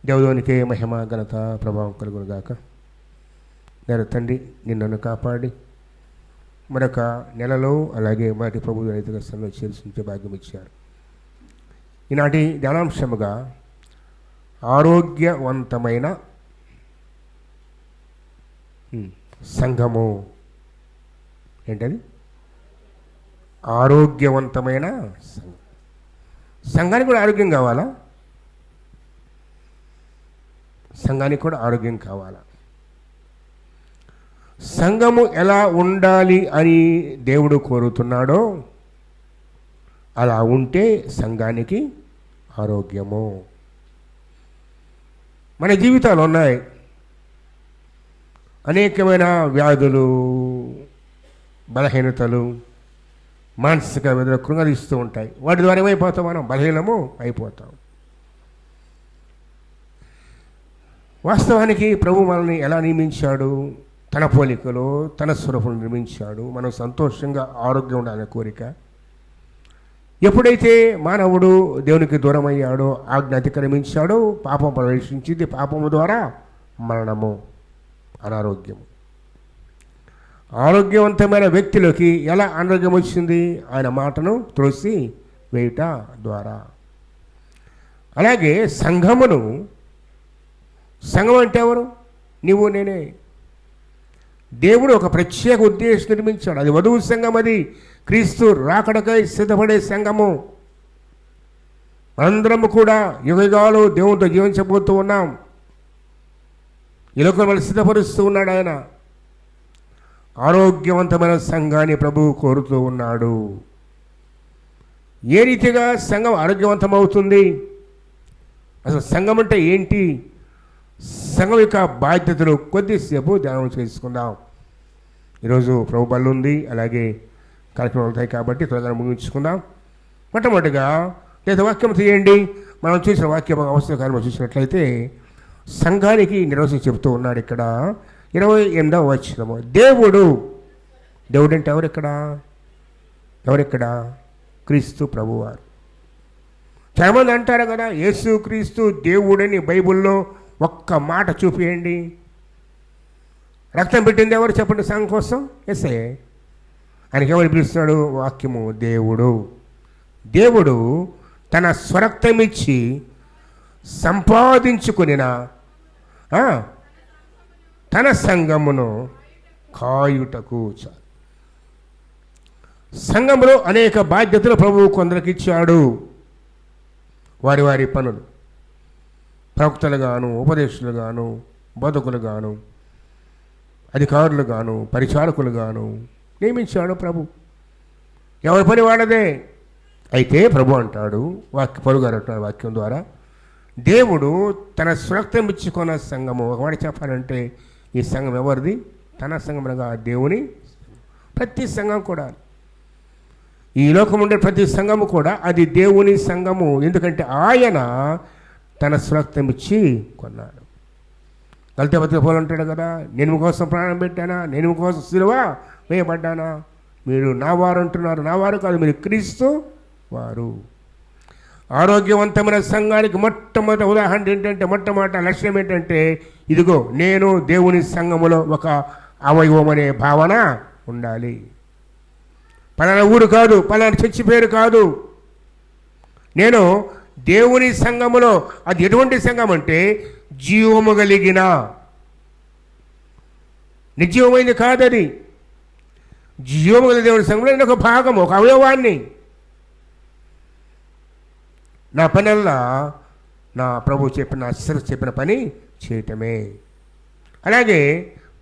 దేవునికి మహిమ ఘనత ప్రభావం కలుగునుగాక. నేను తండ్రి నిన్నను కాపాడి మరొక నెలలో అలాగే మొదటి ప్రభు రైతుగా స్థలంలో చేర్చించే భాగ్యం ఇచ్చారు. ఈనాటి ధ్యానాంశముగా ఆరోగ్యవంతమైన సంఘము. ఏంటది? ఆరోగ్యవంతమైన సంఘం. సంఘానికి కూడా ఆరోగ్యం కావాలా? సంఘానికి కూడా ఆరోగ్యం కావాలా? సంఘము ఎలా ఉండాలి అని దేవుడు కోరుతున్నాడో అలా ఉంటే సంఘానికి ఆరోగ్యము. మన జీవితాలు ఉన్నాయి, అనేకమైన వ్యాధులు, బలహీనతలు, మానసిక వ్యాధులు కృంగరిస్తూ ఉంటాయి. వాటి ద్వారా ఏమైపోతాం? మనం బలహీనము అయిపోతాం. వాస్తవానికి ప్రభు మనల్ని ఎలా నియమించాడు? తన పోలికలో తన స్వరూపం నిర్మించాడు. మనం సంతోషంగా ఆరోగ్యం ఉండాలనే కోరిక. ఎప్పుడైతే మానవుడు దేవునికి దూరం అయ్యాడో, ఆజ్ఞ అతిక్రమించాడో, పాపం ప్రవేశించింది. పాపము ద్వారా మరణము, అనారోగ్యము. ఆరోగ్యవంతమైన వ్యక్తిలోకి ఎలా అనారోగ్యం వచ్చింది? ఆయన మాటను త్రోసి వేయుట ద్వారా. అలాగే సంఘమును, సంఘం అంటే ఎవరు? నీవు నేనే. దేవుడు ఒక ప్రత్యేక ఉద్దేశం నిర్మించాడు. అది వధువు సంఘం. అది క్రీస్తు రాకడకై సిద్ధపడే సంఘము. అందరము కూడా యుగాలు దేవునితో జీవించబోతూ ఉన్నాం. ఈ లోకం మనం సిద్ధపరుస్తూ ఉన్నాడు ఆయన. ఆరోగ్యవంతమైన సంఘాన్ని ప్రభువు కోరుతూ ఉన్నాడు. ఏ రీతిగా సంఘం ఆరోగ్యవంతం అవుతుంది? అసలు సంఘం అంటే ఏంటి? సంఘం యొక్క బాధ్యతలు కొద్దిసేపు ధ్యానం చేసుకుందాం. ఈరోజు ప్రభు బల్ల ఉంది, అలాగే కార్యక్రమాలు ఉంటాయి కాబట్టి త్వరగా ముగించుకుందాం. మొట్టమొదటిగా లేదా వాక్యం తీయండి. మనం చూసిన వాక్య అవసరకాలం చూసినట్లయితే సంఘానికి నిర్వచనం చెబుతూ ఉన్నాడు ఇక్కడ 28వ వచనము. దేవుడు అంటే ఎవరిక్కడ? క్రీస్తు ప్రభువారు. చాలామంది అంటారు కదా, యేసు క్రీస్తు దేవుడని బైబిల్లో ఒక్క మాట చూపియండి. రక్తం పెట్టింది ఎవరు చెప్పండి సంఘం కోసం? ఎస్ఏ. ఆయనకి ఎవరు పిలుస్తున్నాడు? వాక్యము. దేవుడు తన స్వరక్తం ఇచ్చి సంపాదించుకునిన తన సంఘమును కాయుటకు. సంఘంలో అనేక బాధ్యతలు ప్రభువు కొందరికి ఇచ్చాడు. వారి వారి పనులు, ప్రవక్తలు గాను, ఉపదేశులు గాను, బోధకులు గాను, అధికారులు గాను, పరిచారకులు గాను నియమించాడు ప్రభు. ఎవరి పని వాడదే. అయితే ప్రభు అంటాడు, పలుగారు అంటాడు వాక్యం ద్వారా, దేవుడు తన స్వరక్తం ఇచ్చుకున్న సంఘము. ఒకమాట చెప్పాలంటే ఈ సంఘం ఎవరిది? తన సంఘముగా దేవుని. ప్రతి సంఘం కూడా, ఈ లోకం ఉండే ప్రతి సంఘము కూడా అది దేవుని సంఘము. ఎందుకంటే ఆయన తన స్వరక్తం ఇచ్చి కొన్నాడు. గలతీ పత్రిక పౌలు అంటాడు కదా, నేను కోసం ప్రాణం పెట్టానా, నేను కోసం సిలువ వేయబడ్డానా? మీరు నా వారు అంటున్నారు. నా వారు కాదు, మీరు క్రీస్తు వారు. ఆరోగ్యవంతమైన సంఘానికి మొట్టమొదటి ఉదాహరణ ఏంటంటే, మొట్టమొదటి లక్ష్యం ఏంటంటే, ఇదిగో నేను దేవుని సంఘములో ఒక అవయవం అనే భావన ఉండాలి. పలానా ఊరు కాదు, పలానా చర్చి పేరు కాదు. నేను దేవుని సంఘములో. అది ఎటువంటి సంఘం అంటే జీవము కలిగిన, నిర్జీవమైంది కాదది. జీవము కలిగిన దేవుని సంఘంలో నేను ఒక భాగము, ఒక అవయవాన్ని. నా పనల్లా నా ప్రభు చెప్పిన పని చేయటమే. అలాగే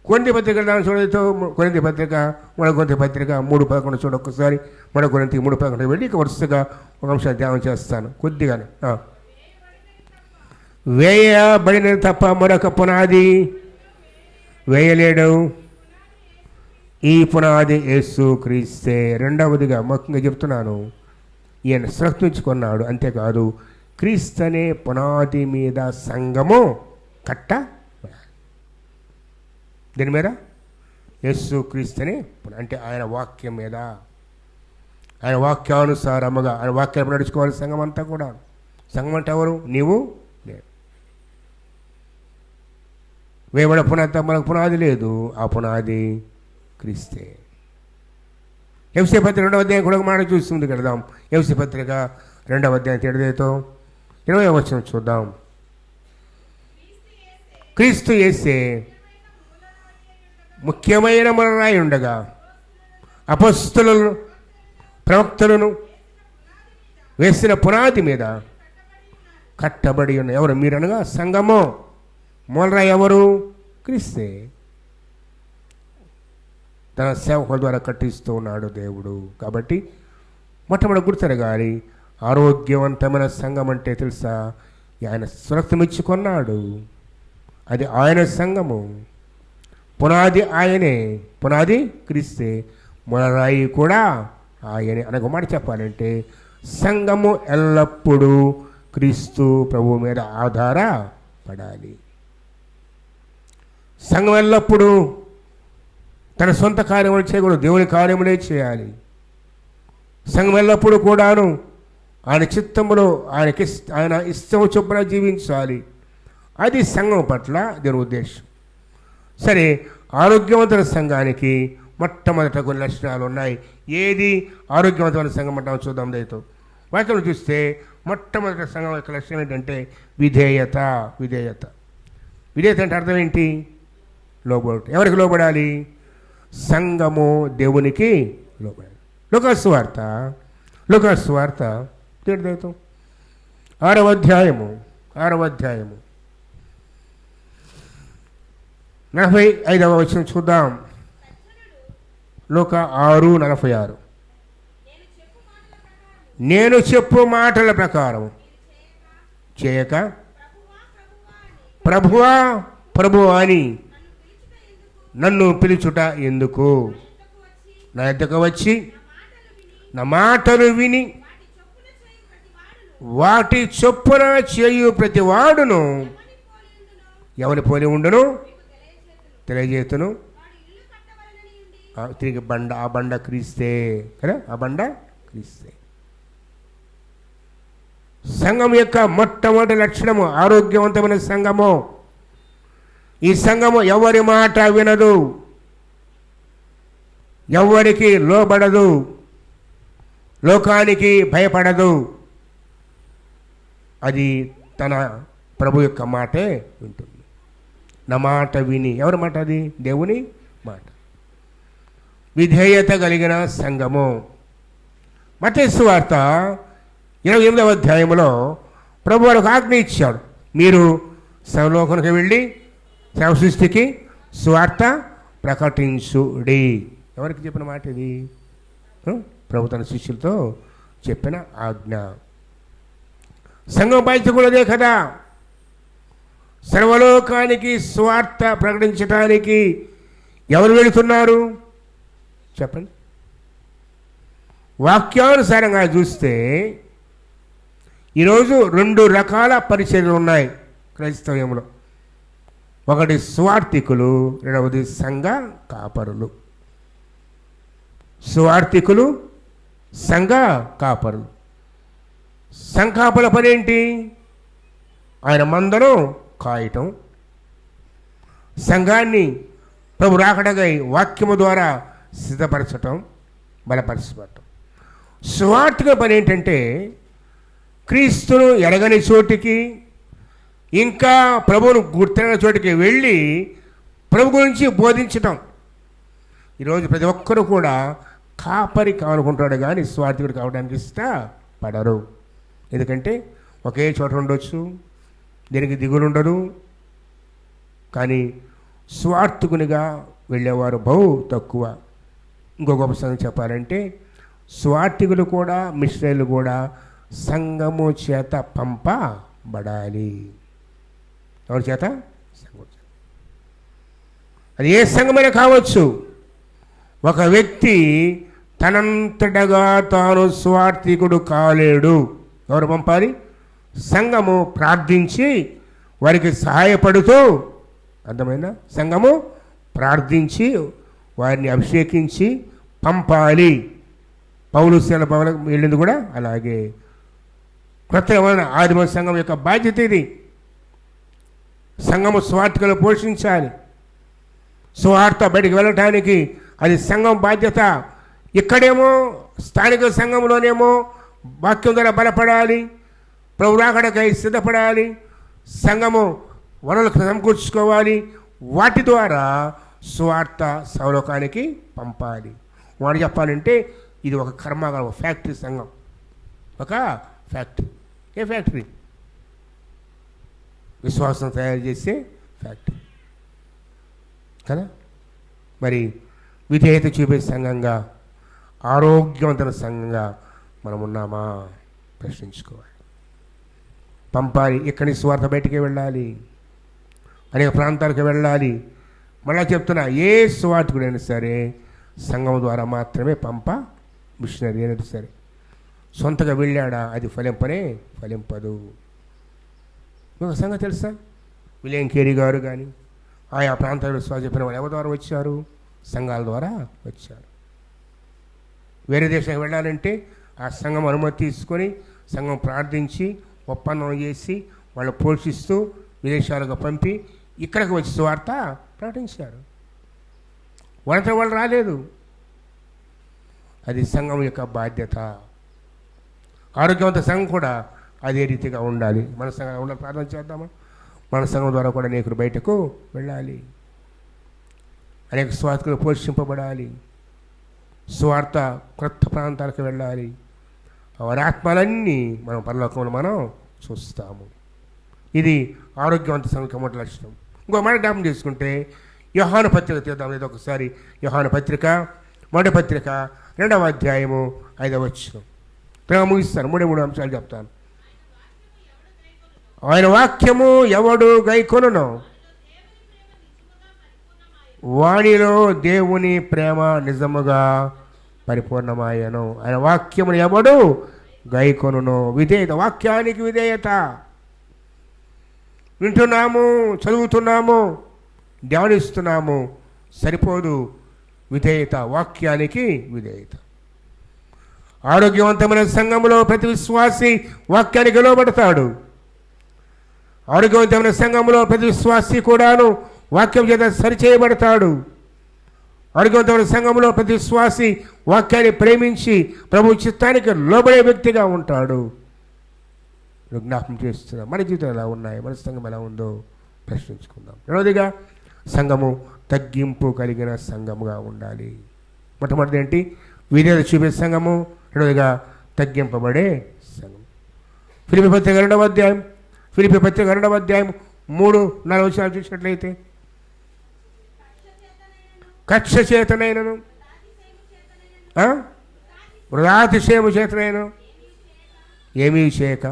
కొరింథీ పత్రిక చూడతో, కొరింథీ పత్రిక, మన కొరింథీ పత్రిక 3:11 చూడ ఒక్కసారి. మన కొరింథీ 3:11 వెళ్ళి ఇక వరుసగా ఒక అంశాన్ని ధ్యానం చేస్తాను కొద్దిగానే. వేయబడిన తప్ప మరొక పునాది వేయలేడు. ఈ పునాది యేసు క్రీస్తే. రెండవదిగా ముఖ్యంగా చెప్తున్నాను, ఈయన స్వరక్తించుకున్నాడు. అంతేకాదు క్రీస్తు అనే పునాది మీద సంఘము కట్ట. దీని మీద యేసు క్రీస్తుని, అంటే ఆయన వాక్యం మీద, ఆయన వాక్యానుసారముగా, ఆయన వాక్యాలు నడుచుకోవాలి సంఘం అంతా కూడా. సంఘం అంటే ఎవరు? నీవు, నేను. వేయబడ పునాది మనకు పునాది లేదు, ఆ పునాది క్రీస్తే. ఎఫ్ఎస్సీ పత్రిక 2వ అధ్యాయం కూడా ఒక మాట చూస్తుంది కడదాం. ఎఫ్ఎస్సీ పత్రిక 2వ అధ్యాయం 20వ వచనం చూద్దాం. క్రీస్తు యేసే ముఖ్యమైన మూలరాయి ఉండగా అపొస్తలులను ప్రవక్తలను వేసిన పునాది మీద కట్టబడి ఉన్న ఎవరు మీరనగా సంఘము. మూలరాయి ఎవరు? క్రీస్తే. తన సేవకుల ద్వారా కట్టిస్తూ ఉన్నాడు దేవుడు. కాబట్టి మొట్టమొదటి గుర్తెరగాలి, ఆరోగ్యవంతమైన సంఘం అంటే తెలుసా? ఆయన సురక్షమిచ్చుకున్నాడు. అది ఆయన సంఘము. పునాది ఆయనే, పునాది క్రీస్తే, మూలరాయి కూడా ఆయనే. అనగా మాట చెప్పాలంటే సంఘము ఎల్లప్పుడూ క్రీస్తు ప్రభువు మీద ఆధారపడాలి. సంఘం ఎల్లప్పుడూ తన సొంత కార్యములు చేయకూడదు, దేవుని కార్యములే చేయాలి. సంఘం ఎల్లప్పుడూ కూడాను ఆయన చిత్తములో ఆయన ఇష్టం చొప్పున జీవించాలి. అది సంఘం పట్ల దేవుని ఉద్దేశం. సరే, ఆరోగ్యవంతమైన సంఘానికి మొట్టమొదట కొన్ని లక్షణాలు ఉన్నాయి. ఏది ఆరోగ్యవంతమైన సంఘం అంటామో చూద్దాం. దయతో వాక్యం చూస్తే మొట్టమొదటి సంఘం యొక్క లక్షణం ఏంటంటే విధేయత. విధేయత విధేయత అంటే అర్థం ఏంటి? లోబడు. ఎవరికి లోబడాలి? సంఘము దేవునికి లోబడాలి. లూకాసు వార్త దయతో 6వ అధ్యాయము 45వ వచనం చూద్దాం. లూకా 6:46. నేను చెప్పు మాటల ప్రకారం చేయక ప్రభువా ప్రభువా అని నన్ను పిలుచుట ఎందుకు? నా యొద్దకు వచ్చి నా మాటలు విని వాటి చొప్పున చేయు ప్రతి వాడును ఎవరి పోలి ఉండును తెలియజేతును. తిరిగి ఆ బండ క్రీస్తే కదా, ఆ బండ క్రీస్తే. సంఘం యొక్క మొట్టమొదటి లక్షణము ఆరోగ్యవంతమైన సంఘము. ఈ సంఘము ఎవరి మాట వినదు, ఎవరికి లోబడదు, లోకానికి భయపడదు. అది తన ప్రభు యొక్క మాటే వింటుంది. నా మాట విని, ఎవరి మాట అది? దేవుని మాట. విధేయత కలిగిన సంఘము. మత్తయి సువార్త 28వ అధ్యాయంలో ప్రభు వారికి ఆజ్ఞ ఇచ్చాడు, మీరు సర్వలోకానికి వెళ్ళి సర్వ సృష్టికి సువార్త ప్రకటించుడి. ఎవరికి చెప్పిన మాట ఇది? ప్రభు తన శిష్యులతో చెప్పిన ఆజ్ఞ. సంఘం బాధ్యత కూడా అదే కదా. సర్వలోకానికి సువార్త ప్రకటించడానికి ఎవరు వెళుతున్నారు చెప్పండి? వాక్యానుసారంగా చూస్తే ఈరోజు 2 రకాల పరిచర్యలు ఉన్నాయి క్రైస్తవ్యంలో. ఒకటి సువార్థికులు, రెండవది సంఘ కాపరులు. సువార్థికులు, సంఘ కాపరులు. సంఘ కాపరుల పని ఏంటి? ఆయన మందను కాయటం, సంఘాన్ని ప్రభు రాకడగై వాక్యము ద్వారా సిద్ధపరచటం, బలపరచబడటం. సువార్థిక పని ఏంటంటే క్రీస్తును ఎరగని చోటికి, ఇంకా ప్రభువును గుర్తిన చోటికి వెళ్ళి ప్రభు గురించి బోధించటం. ఈరోజు ప్రతి ఒక్కరూ కూడా కాపరి కావాలనుకుంటాడు కానీ స్వార్థికుడు కావడానికి ఇష్టపడరు. ఎందుకంటే ఒకే చోట ఉండొచ్చు, దీనికి దిగులు ఉండదు. కానీ స్వార్థికునిగా వెళ్ళేవారు బహు తక్కువ. ఇంకో గొప్ప సంగతి చెప్పాలంటే స్వార్థికులు కూడా, మిషనరీలు కూడా సంఘము చేత పంపబడాలి. ఎవరి చేత? సంఘం చేత. అది ఏ సంఘమైనా కావచ్చు. ఒక వ్యక్తి తనంతటగా తాను స్వార్థికుడు కాలేడు. ఎవరు పంపాలి? సంఘము ప్రార్థించి వారికి సహాయపడుతూ, అర్థమైందా? సంఘము ప్రార్థించి వారిని అభిషేకించి పంపాలి. పౌలు శీల వెళ్ళింది కూడా అలాగే. క్రొత్త ఆదిమ సంఘం యొక్క బాధ్యత ఇది. సంఘము సువార్తికలు పోషించాలి. సువార్త బయటికి వెళ్ళటానికి అది సంఘం బాధ్యత. ఇక్కడేమో స్థానిక సంఘంలోనేమో వాక్యం ద్వారా బలపడాలి, ప్రభు రాకడకై సిద్ధపడాలి, సంఘము వనరులకు సమకూర్చుకోవాలి. వాటి ద్వారా సువార్త సౌలోకానికి పంపాలి. వాడు చెప్పాలంటే ఇది ఒక కర్మాగారం, ఒక ఫ్యాక్టరీ సంఘం, ఒక ఫ్యాక్టరీ. ఏ ఫ్యాక్టరీ? విశ్వాసం తయారు చేసే ఫ్యాక్టరీ కదా. మరి విధేయత చూపే సంఘంగా, ఆరోగ్యవంతమైన సంఘంగా మనం ఉన్నామా ప్రశ్నించుకోవాలి. పంపాలి. ఇక్కడి స్వార్థ బయటికి వెళ్ళాలి, అనేక ప్రాంతాలకు వెళ్ళాలి. మళ్ళా చెప్తున్నా, ఏ స్వార్థకుడైనా సరే సంఘం ద్వారా మాత్రమే మిషనరీ అనేది సరే. సొంతగా వెళ్ళాడా అది ఫలింపదు. మీకు సంగతి తెలుసా? విలియం కేరీ గారు కానీ ఆయా ప్రాంతాల్లో విశ్వాస చెప్పిన వాళ్ళు ఎవరి ద్వారా వచ్చారు? సంఘాల ద్వారా వచ్చారు. వేరే దేశానికి వెళ్ళాలంటే ఆ సంఘం అనుమతి తీసుకొని, సంఘం ప్రార్థించి, ఒప్పందం చేసి, వాళ్ళు పోషిస్తూ విదేశాలకు పంపి ఇక్కడికి వచ్చి సువార్త ప్రకటించారు. వాళ్ళతో వాళ్ళు రాలేదు. అది సంఘం యొక్క బాధ్యత. ఆరోగ్యవంత సంఘం కూడా అదే రీతిగా ఉండాలి. మన సంఘం ఉన్న ప్రార్థన చేద్దామా? మన సంఘం ద్వారా కూడా అనేకులు బయటకు వెళ్ళాలి, అనేక స్వార్థకులు పోషింపబడాలి, స్వార్థ క్రొత్త ప్రాంతాలకు వెళ్ళాలి. వారి ఆత్మలన్నీ మనం పరలోకంలో మనం చూస్తాము. ఇది ఆరోగ్యవంత సంఘం మొదటి లక్షణం. ఇంకో మాట జ్ఞాపకం చేసుకుంటే యోహాను పత్రిక తీద్దాం. ఇది ఒకసారి యోహాను పత్రిక, మొదటి పత్రిక 2వ అధ్యాయము 5వ వచనం. ముగిస్తాను. 3 అంశాలు చెప్తాను. ఆయన వాక్యము ఎవడు గైకొనునో వానిలో దేవుని ప్రేమ నిజముగా పరిపూర్ణమాయను. ఆయన వాక్యమును ఎవడు గైకొనునో, విధేయత, వాక్యానికి విధేయత. వింటున్నాము, చదువుతున్నాము, ధ్యానిస్తున్నాము, సరిపోదు. విధేయత, వాక్యానికి విధేయత. ఆరోగ్యవంతమైన సంఘంలో ప్రతి విశ్వాసి వాక్యానికి లోబడతాడు. ఆరోగ్యవంతమైన సంఘంలో ప్రతి విశ్వాసి కూడాను వాక్యం చేత సరిచేయబడతాడు. ఆరోగ్యవంతమైన సంఘంలో ప్రతి విశ్వాసి వాక్యాన్ని ప్రేమించి ప్రభు చిత్తానికి లోబడే వ్యక్తిగా ఉంటాడు. జ్ఞాపకం చేస్తున్నాం. మన జీవితం ఎలా ఉన్నాయి, మన సంఘం ఎలా ఉందో ప్రశ్నించుకుందాం. రెండవదిగా సంఘము తగ్గింపు కలిగిన సంఘముగా ఉండాలి. మొట్టమొదటి ఏంటి? విధేయత చూపే సంఘము. రెండవదిగా తగ్గింపబడే సంఘం. ఫిలిప్పీ పత్రిక 2వ అధ్యాయం 3-4 వచనాలు చూసినట్లయితే, కక్ష చేతనైనను వృధాతిశయము చేతనైనను ఏమీ చేయక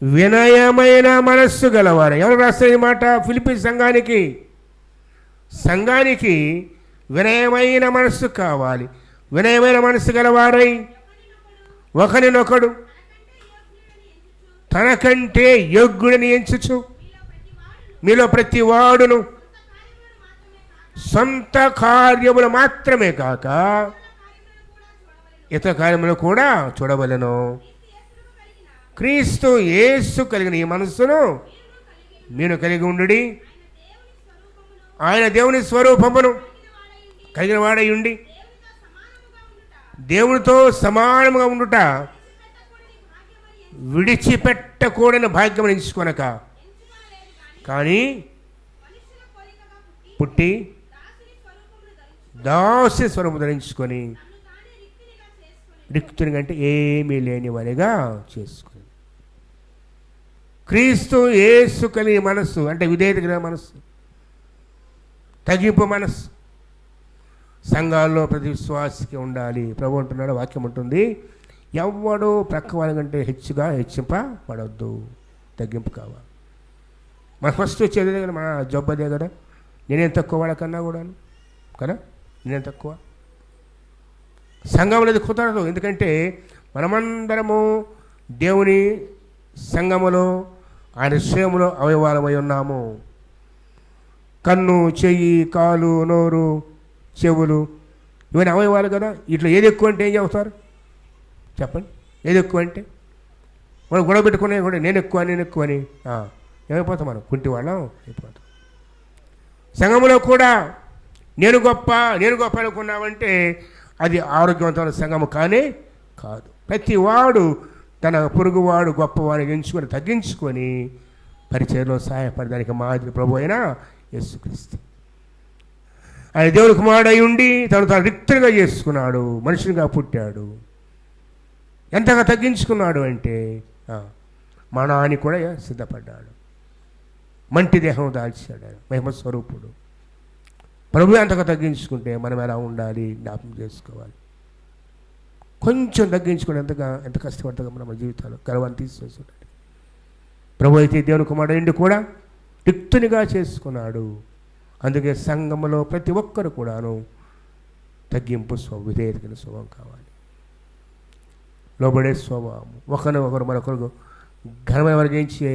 వినయమైన మనస్సు గలవారు. ఎవరు రాస్తారు ఈ మాట? ఫిలిప్పీ సంఘానికి వినయమైన మనస్సు కావాలి. వినయమైన మనస్సు గలవారై ఒకరినొకడు తనకంటే యోగ్యుడిని ఎంచుచు మీలో ప్రతి వాడును సొంత కార్యములు మాత్రమే కాక ఇతర కార్యములు కూడా చూడవలెను. క్రీస్తు యేసు కలిగిన ఈ మనస్సును మీరు కలిగి ఉండుడి. ఆయన దేవుని స్వరూపమును కలిగిన వాడై ఉండి దేవునితో సమానముగా ఉండుట విడిచిపెట్టకూడని భాగ్యం ఎంచుకొనక, కానీ పుట్టి దాసి స్వరూపం ధరించుకొని రిక్తుని కంటే ఏమీ లేని వారిగా చేసుకొని, క్రీస్తు యేసు కలిగిన మనస్సు అంటే విధేయత కలిగిన మనస్సు, తగ్గింపు మనస్సు సంఘాల్లో ప్రతి విశ్వాసికి ఉండాలి. ప్రభు అంటున్నాడు, వాక్యం ఉంటుంది, ఎవడు ప్రక్క వాళ్ళ కంటే హెచ్చింపబడద్దు, తగ్గింపు కావాలి. మన ఫస్ట్ వచ్చేదే కదా, మన జబ్బు అదే కదా. నేనేం తక్కువ వాళ్ళకన్నా కూడాను కదా, నేనేం తక్కువ. సంఘం అనేది కుదరదు. ఎందుకంటే మనమందరము దేవుని సంఘములో ఆయన శ్రేయములో అవయవాలమై ఉన్నాము. కన్ను, చెయ్యి, కాలు, నోరు, చెవులు ఇవన్నీ అవయవాలు కదా. ఇట్లా ఏది ఎక్కువ అంటే ఏం చెబుతారు చెప్పండి? ఏది ఎక్కువ అంటే మనం గొడవ పెట్టుకునే కూడా నేను ఎక్కువ అని ఏమైపోతాం? మనం కుంటి వాళ్ళం అయిపోతాం. సంఘంలో కూడా నేను గొప్ప అనుకున్నామంటే అది ఆరోగ్యవంతమైన సంఘము కానే కాదు. ప్రతి వాడు తన పొరుగువాడు గొప్పవాడిని ఎంచుకొని తగ్గించుకొని పరిచయంలో సహాయపడడానికి మాదిరి ప్రభు అయిన యేసుక్రీస్తు. ఆయన దేవుని కుమారుడై ఉండి తాను రిక్తునిగా చేసుకున్నాడు, మనుషునిగా పుట్టాడు. ఎంతగా తగ్గించుకున్నాడు అంటే మరణానికి కూడా సిద్ధపడ్డాడు. మంటి దేహం దాల్చాడు, మహిమ స్వరూపుడు. ప్రభు ఎంతగా తగ్గించుకుంటే మనం ఎలా ఉండాలి జ్ఞాపకం చేసుకోవాలి. కొంచెం తగ్గించుకుని ఎంత కష్టపడతాం మన జీవితాలు గర్వాన్ని తీసేసుకుంటాడు. ప్రభు అయితే దేవుని కుమారుడు కూడా రిక్తునిగా చేసుకున్నాడు. అందుకే సంఘంలో ప్రతి ఒక్కరు కూడాను తగ్గింపు విధేయతకి స్వభావం కావాలి, లోబడే స్వభావం, ఒకరు మరొకరు ఘనమైన వర్గించే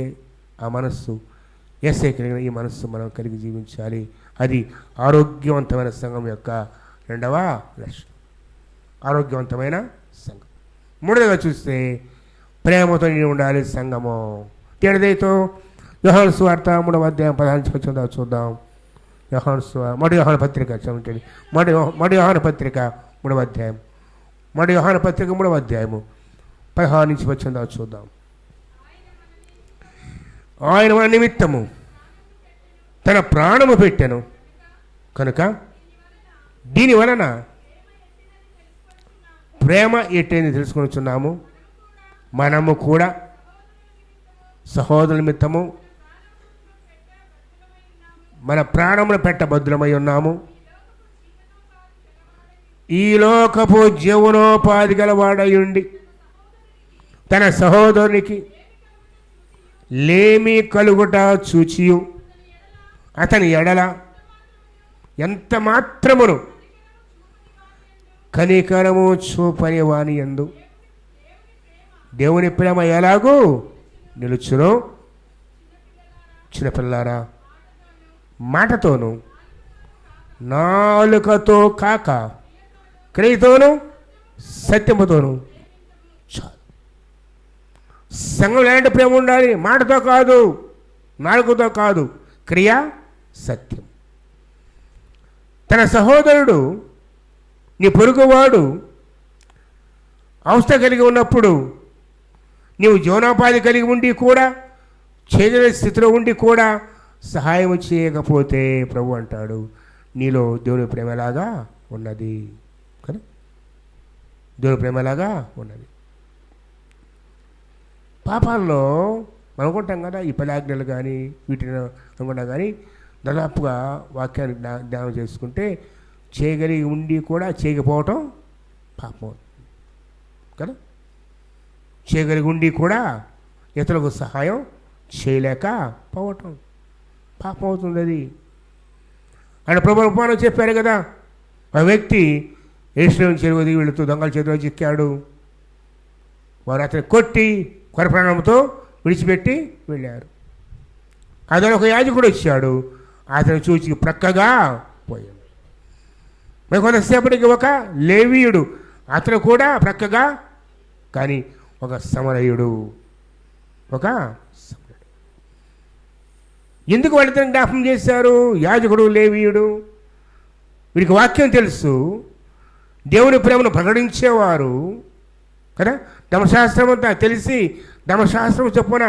ఆ మనస్సు, యేసయ్య కలిగిన ఈ మనస్సు మనం కలిగి జీవించాలి. అది ఆరోగ్యవంతమైన సంఘం యొక్క రెండవ లక్షణం, ఆరోగ్యవంతమైన సంఘం. మూడవగా చూస్తే ప్రేమతో ఉండాలి సంఘము. తేడదైతో యోహాను సువార్త 3వ అధ్యాయం 14 చూద్దాం. మొదటి యోహాను పత్రిక క్షమించండి, మొదటి యోహాను పత్రిక 3వ అధ్యాయం, మొదటి యోహాను పత్రిక 3వ అధ్యాయము 16 నుంచి 18 చూద్దాం. ఆయన మన నిమిత్తము తన ప్రాణము పెట్టెను కనుక దీని వలన ప్రేమ ఎట్టేది తెలుసుకొనిచున్నాము. మనము కూడా సహోదరుల నిమిత్తము మన ప్రాణమును పెట్టబద్దులమై ఉన్నాము. ఈ లోకపు జీవనోపాధి గలవాడయుండి తన సహోదరునికి లేమి కలుగుట చూచియు అతని ఎడల ఎంత మాత్రమును కనికరము చూపని వాని యందు దేవుని ప్రేమ ఎలాగూ నిలుచునో, చిన్నపిల్లారా మాటతోనూ నాలుకతో కాక క్రియతోనూ సత్యముతోనూ చాలు. సంఘం ఎలాంటి ప్రేమ ఉండాలి? మాటతో కాదు, నాలుకతో కాదు, క్రియ సత్యం. తన సహోదరుడు నీ పొరుగువాడు అవస్థ కలిగి ఉన్నప్పుడు నీవు జీవనోపాధి కలిగి ఉండి కూడా చేయలేని స్థితిలో ఉండి కూడా సహాయం చేయకపోతే ప్రభు అంటాడు నీలో దేవుని ప్రేమలాగా ఉన్నది కదా, దేవుని ప్రేమలాగా ఉన్నది. పాపాల్లో మనం అనుకుంటాం కదా, ఈ పలాజ్ఞలు కానీ వీటిని అనుకుంటాం కానీ దాదాపుగా వాక్యాన్ని ధ్యానం చేసుకుంటే చేయగలిగి ఉండి కూడా చేయకపోవటం పాపం అవుతుంది కదా. చేయగలిగి ఉండి కూడా ఇతరులకు సహాయం చేయలేకపోవటం పాపం అవుతుంది. అది ఆయన ప్రభు ఉపమానం చెప్పారు కదా, ఆ వ్యక్తి యెరూషలేము చెరువు దిగి వెళుతూ దొంగల చేతిలో చిక్కాడు. వారు అతను కొట్టి కొరప్రాణంతో విడిచిపెట్టి వెళ్ళారు. అతను ఒక యాజకుడు వచ్చాడు, అతను చూచి ప్రక్కగా పోయాడు. మరి కొంతసేపటికి ఒక లేవీయుడు, అతను కూడా ప్రక్కగా, కానీ ఒక సమరయుడు, ఎందుకు వాళ్ళిద్దరిని జ్ఞాపకం చేశారు? యాజకుడు, లేవీయుడు, వీరికి వాక్యం తెలుసు, దేవుని ప్రేమను ప్రకటించేవారు కదా, ధర్మశాస్త్రం అంతా తెలిసి ధర్మశాస్త్రం చొప్పున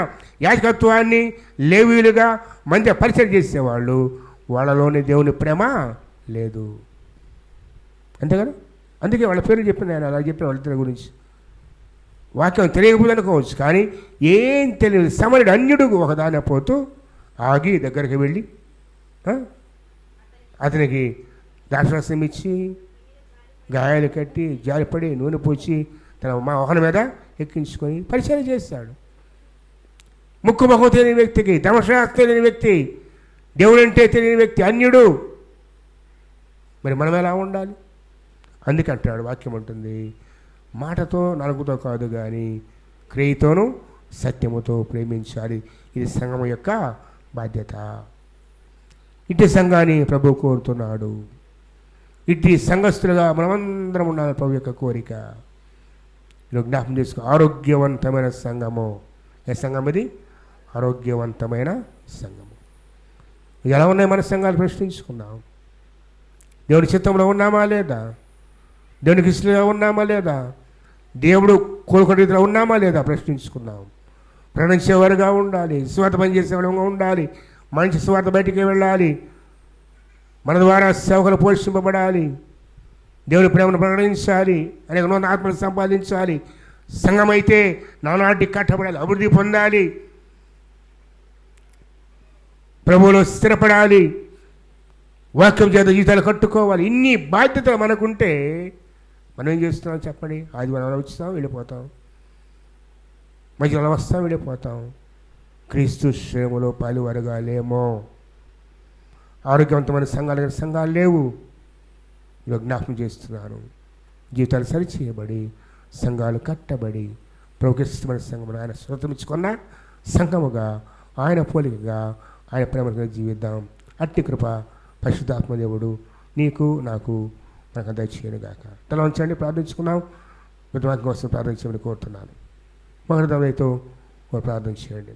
యాజకత్వాన్ని లేవీయులుగా మంచి పరిచయం చేసేవాళ్ళు. వాళ్ళలోని దేవుని ప్రేమ లేదు, అంతే కదా. అందుకే వాళ్ళ పేర్లు చెప్పిన ఆయన అలా చెప్పిన వాళ్ళిద్దరి గురించి. వాక్యం తెలియకపోతే అనుకోవచ్చు, కానీ ఏం తెలియదు సమరుడు అన్యుడు ఒకదాని పోతూ ఆగి దగ్గరికి వెళ్ళి అతనికి ద్రాక్షరసం ఇచ్చి గాయాలు కట్టి జారిపడి నూనె పోసి తన వాహనం మీద ఎక్కించుకొని పరిచయం చేశాడు. ముక్కు మొహం తెలియని వ్యక్తికి, ధర్మశాస్త్రం తెలియని వ్యక్తి, దేవుడంటే తెలియని వ్యక్తి, అన్యుడు. మరి మనం ఎలా ఉండాలి? అందుకంటాడు వాక్యం ఉంటుంది, మాటతో నాలుగుతో కాదు కానీ క్రియతోనూ సత్యముతో ప్రేమించాలి. ఇది సంఘం యొక్క బాధ్యత. ఇటు సంఘాన్ని ప్రభు కోరుతున్నాడు. ఇటు సంఘస్థులుగా మనమందరం ఉండాలి ప్రభు యొక్క కోరిక. జ్ఞాపకం చేసుకో, ఆరోగ్యవంతమైన సంఘము. ఏ సంఘం ఇది? ఆరోగ్యవంతమైన సంఘము. ఎలా ఉన్నాయి మన సంఘాలు ప్రశ్నించుకున్నాం. దేవుడి చిత్తంలో ఉన్నామా లేదా? దేవునికి ఇష్టంగా ఉన్నామా లేదా? దేవుడు కోరుకునే రీతిలో ఉన్నామా లేదా ప్రశ్నించుకున్నాం. ప్రణించేవారుగా ఉండాలి, స్వార్థ పనిచేసేవారుగా ఉండాలి, మంచి స్వార్థ బయటికి వెళ్ళాలి, మన ద్వారా సేవకులు పోషింపబడాలి, దేవుడి ప్రేమను ప్రకటించాలి, అనేక నూతన ఆత్మలు సంపాదించాలి. సంఘం అయితే నానాటి కట్టబడాలి, అభివృద్ధి పొందాలి, ప్రభువులో స్థిరపడాలి, వాక్యం చేత జీవితాలు కట్టుకోవాలి. ఇన్ని బాధ్యతలు మనకుంటే మనం ఏం చేస్తున్నాం చెప్పండి? ఆదివారం వచ్చాం, వెళ్ళిపోతాం, మధ్యలో వస్తాం, వెళ్ళిపోతాం. క్రీస్తు శ్రమలో పాలువరగా లేమో. ఆరోగ్యవంతమైన సంఘాలు లేవు. ఇలా జ్ఞాపకం చేస్తున్నాను. జీవితాలు సరిచేయబడి, సంఘాలు కట్టబడి, ప్రభుత్వమైన సంఘమును ఆయన స్వతంత్రించుకున్న సంఘముగా, ఆయన పోలికగా, ఆయన ప్రేమగా జీవిద్దాం. అట్టి కృప పరిశుద్ధాత్మ దేవుడు నీకు నాకు మనకు దయచేయనుగాక. తల ఉంచండి, ప్రార్థించుకున్నాం. విధవాక్యం కోసం ప్రార్థించమని కోరుతున్నాను. మహోదయతో ప్రార్థన చేయండి.